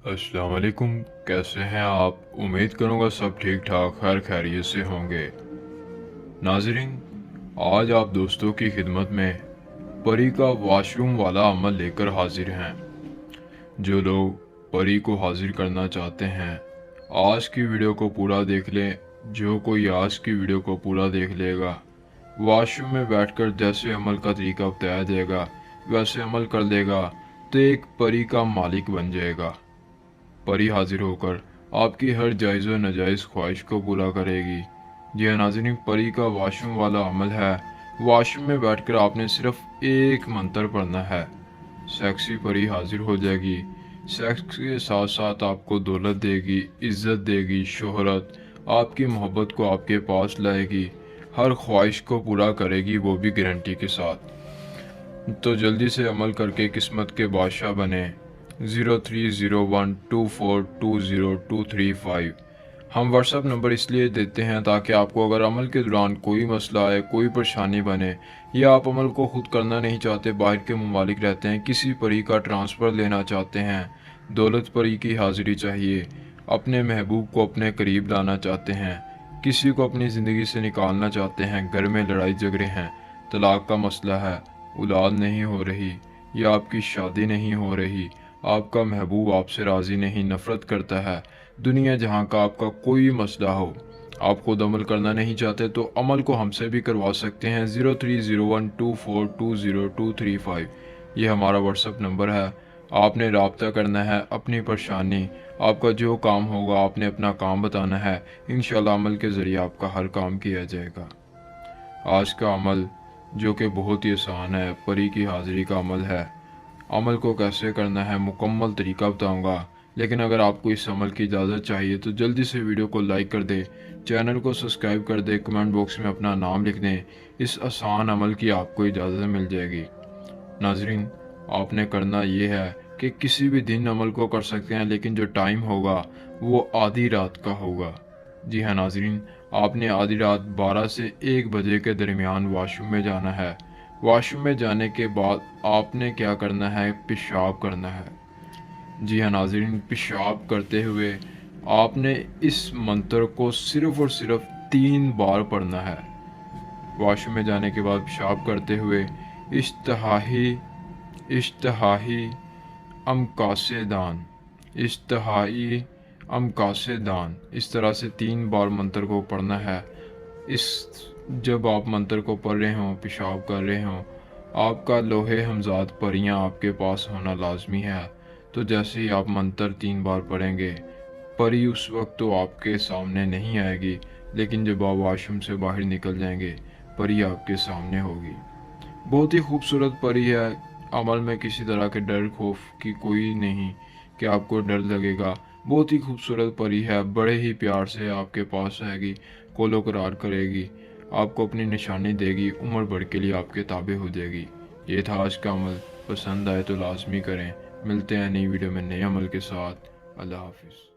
अस्सलाम वालेकुम। कैसे हैं आप? उम्मीद करूँगा सब ठीक ठाक खैर खैरियत से होंगे। नाज़रीन, आज आप दोस्तों की खिदमत में परी का वॉशरूम वाला अमल लेकर हाजिर हैं। जो लोग परी को हाजिर करना चाहते हैं, आज की वीडियो को पूरा देख लें। जो कोई आज की वीडियो को पूरा देख लेगा, वॉशरूम में बैठकर जैसे अमल का तरीका बताया जाएगा वैसे अमल कर लेगा तो एक परी का मालिक बन जाएगा। परी हाजिर होकर आपकी हर जायज़ व नाजायज़ ख्वाहिश को पूरा करेगी। जी हाँ नाज़रीन, परी का वॉशरूम वाला अमल है। वॉशरूम में बैठकर आपने सिर्फ एक मंत्र पढ़ना है, सेक्सी परी हाजिर हो जाएगी। सेक्स के साथ साथ आपको दौलत देगी, इज़्ज़त देगी, शोहरत, आपकी मोहब्बत को आपके पास लाएगी, हर ख्वाहिश को पूरा करेगी, वो भी गारंटी के साथ। तो जल्दी से अमल करके किस्मत के बादशाह बने। 030124202235। हम व्हाट्सएप नंबर इसलिए देते हैं ताकि आपको अगर अमल के दौरान कोई मसला है, कोई परेशानी बने, या आप अमल को खुद करना नहीं चाहते, बाहर के ममालिक रहते हैं, किसी परी का ट्रांसफ़र लेना चाहते हैं, दौलत परी की हाज़िरी चाहिए, अपने महबूब को अपने करीब लाना चाहते हैं, किसी को अपनी ज़िंदगी से निकालना चाहते हैं, घर में लड़ाई झगड़े हैं, तलाक का मसला है, औलाद नहीं हो रही या आपकी शादी नहीं हो रही, आपका महबूब आपसे राज़ी नहीं, नफ़रत करता है, दुनिया जहाँ का आपका कोई मसला हो, आप खुद अमल करना नहीं चाहते तो अमल को हमसे भी करवा सकते हैं। 030124202235 ये हमारा व्हाट्सएप नंबर है। आपने रब्ता करना है, अपनी परेशानी, आपका जो काम होगा आपने अपना काम बताना है। इंशाल्लाह अमल के ज़रिए आपका हर काम किया जाएगा। आज का अमल जो कि बहुत ही आसान है, परी की हाज़िरी का अमल है। अमल को कैसे करना है मुकम्मल तरीका बताऊंगा, लेकिन अगर आपको इस अमल की इजाज़त चाहिए तो जल्दी से वीडियो को लाइक कर दें, चैनल को सब्सक्राइब कर दें, कमेंट बॉक्स में अपना नाम लिख दें। इस आसान अमल की आपको इजाज़त मिल जाएगी। नाजरीन, आपने करना ये है कि किसी भी दिन अमल को कर सकते हैं, लेकिन जो टाइम होगा वो आधी रात का होगा। जी हाँ नाजरीन, आपने आधी रात 12 से 1 बजे के दरमियान वॉशरूम में जाना है। वॉशरूम में जाने के बाद आपने क्या करना है, पेशाब करना है। जी हाँ नाजरीन, पेशाब करते हुए आपने इस मंत्र को सिर्फ़ और सिर्फ 3 बार पढ़ना है। वॉशरूम में जाने के बाद पेशाब करते हुए इश्तहाई इश्तहाई अमकासे दान, इश्तहाई अमकासे दान, इस तरह से 3 बार मंत्र को पढ़ना है। इस जब आप मंत्र को पढ़ रहे हों, पेशाब कर रहे हों, आपका लोहे हमजाद परियां आपके पास होना लाजमी है। तो जैसे ही आप मंत्र 3 बार पढ़ेंगे, परी उस वक्त तो आपके सामने नहीं आएगी, लेकिन जब आप वॉशरूम से बाहर निकल जाएंगे परी आपके सामने होगी। बहुत ही खूबसूरत परी है। अमल में किसी तरह के डर खौफ की कोई नहीं कि आपको डर लगेगा। बहुत ही खूबसूरत परी है, बड़े ही प्यार से आपके पास आएगी, कोलो करार करेगी, आपको अपनी निशानी देगी, उम्र भर के लिए आपके ताबे हो जाएगी। ये था आज का अमल। पसंद आए तो लाजमी करें। मिलते हैं नई वीडियो में नए अमल के साथ। अल्लाह हाफिज़।